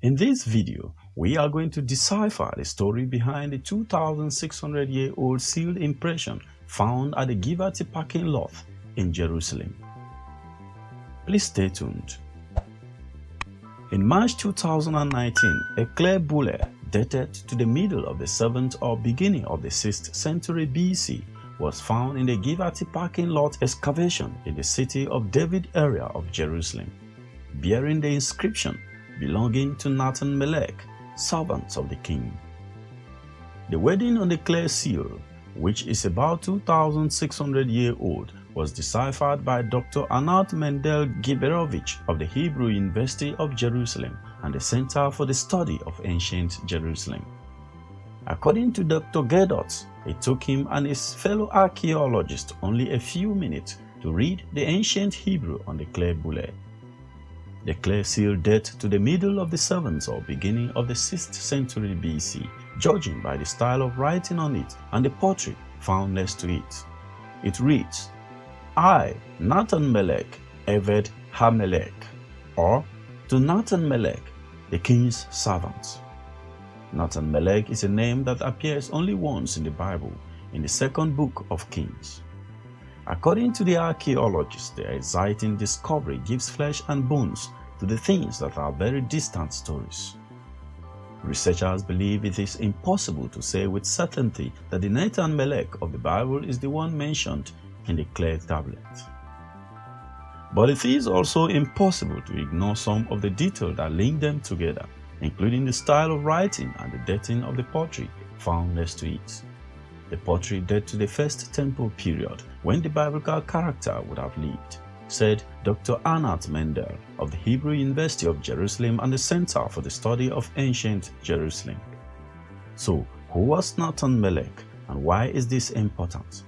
In this video, we are going to decipher the story behind the 2,600-year-old sealed impression found at the Givati parking lot in Jerusalem. Please stay tuned. In March 2019, a clay bulle dated to the middle of the 7th or beginning of the 6th century BC was found in the Givati parking lot excavation in the city of David area of Jerusalem, bearing the inscription belonging to Nathan Melech, servants of the king. The wording on the clay seal, which is about 2,600 years old, was deciphered by Dr. Anat Mendel Giberovich of the Hebrew University of Jerusalem and the Center for the Study of Ancient Jerusalem. According to Dr. Givati, it took him and his fellow archaeologists only a few minutes to read the ancient Hebrew on the clay bulle. The clay seal dates to the middle of the 7th or beginning of the 6th century BC, judging by the style of writing on it and the pottery found next to it. It reads, I, Nathan Melech, Eved HaMelech, or to Nathan Melech, the king's servant. Nathan Melech is a name that appears only once in the Bible, in the 2nd book of Kings. According to the archaeologists, the exciting discovery gives flesh and bones to the things that are very distant stories. Researchers believe it is impossible to say with certainty that the Nathan Melech of the Bible is the one mentioned in the clay tablet. But it is also impossible to ignore some of the details that link them together, including the style of writing and the dating of the pottery found next to it. The pottery dates to the First Temple period, when the biblical character would have lived, said Dr. Anat Mendel of the Hebrew University of Jerusalem and the Center for the Study of Ancient Jerusalem. So, who was Nathan Melech and why is this important?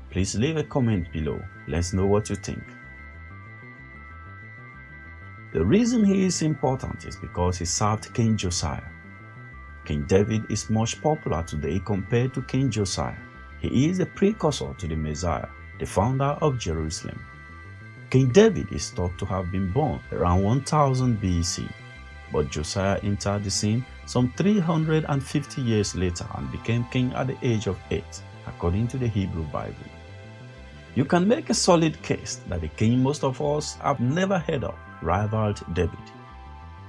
Please leave a comment below. Let's know what you think. The reason he is important is because he served King Josiah. King David is much popular today compared to King Josiah. He is a precursor to the Messiah, the founder of Jerusalem. King David is thought to have been born around 1000 BC, but Josiah entered the scene some 350 years later and became king at the age of 8, according to the Hebrew Bible. You can make a solid case that the king most of us have never heard of rivaled David.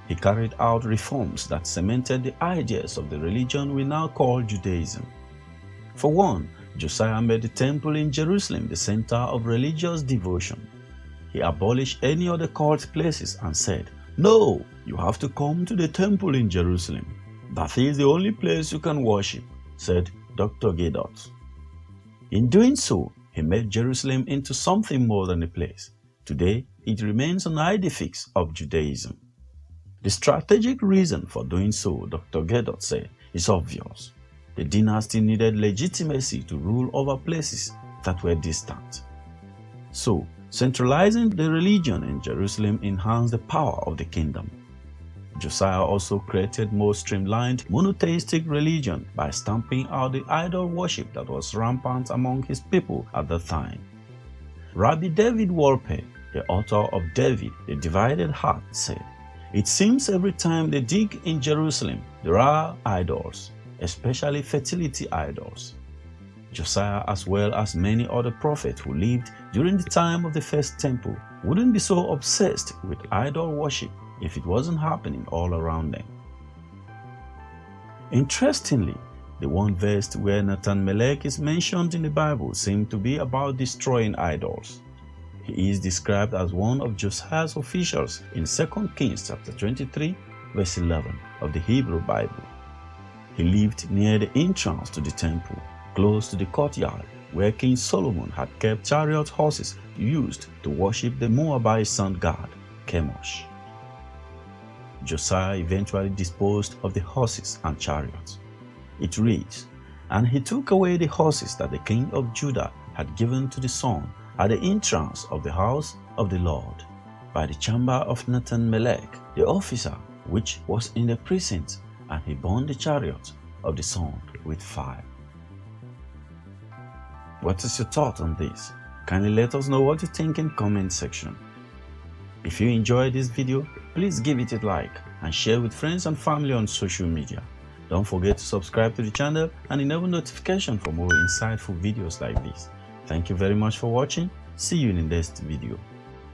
He carried out reforms that cemented the ideas of the religion we now call Judaism. For one, Josiah made the temple in Jerusalem the center of religious devotion. He abolished any other cult places and said, "No, you have to come to the temple in Jerusalem. That is the only place you can worship," said Dr. Givati. In doing so, he made Jerusalem into something more than a place. Today, it remains an idefix of Judaism. The strategic reason for doing so, Dr. Givati said, is obvious. The dynasty needed legitimacy to rule over places that were distant. So, centralizing the religion in Jerusalem enhanced the power of the kingdom. Josiah also created more streamlined monotheistic religion by stamping out the idol worship that was rampant among his people at the time. Rabbi David Wolpe, the author of David, the Divided Heart, said, "It seems every time they dig in Jerusalem, there are idols, especially fertility idols." Josiah, as well as many other prophets who lived during the time of the First Temple, wouldn't be so obsessed with idol worship if it wasn't happening all around them. Interestingly, the one verse where Nathan Melech is mentioned in the Bible seems to be about destroying idols. He is described as one of Josiah's officials in 2 Kings chapter 23, verse 11 of the Hebrew Bible. He lived near the entrance to the temple, close to the courtyard where King Solomon had kept chariot horses used to worship the Moabite sun god, Chemosh. Josiah eventually disposed of the horses and chariots. It reads, "And he took away the horses that the king of Judah had given to the son at the entrance of the house of the Lord, by the chamber of Nathan Melech, the officer which was in the precinct, and he burned the chariot of the son with fire." What is your thought on this? Kindly let us know what you think in comment section. If you enjoyed this video, please give it a like and share with friends and family on social media. Don't forget to subscribe to the channel and enable notification for more insightful videos like this. Thank you very much for watching. See you in the next video.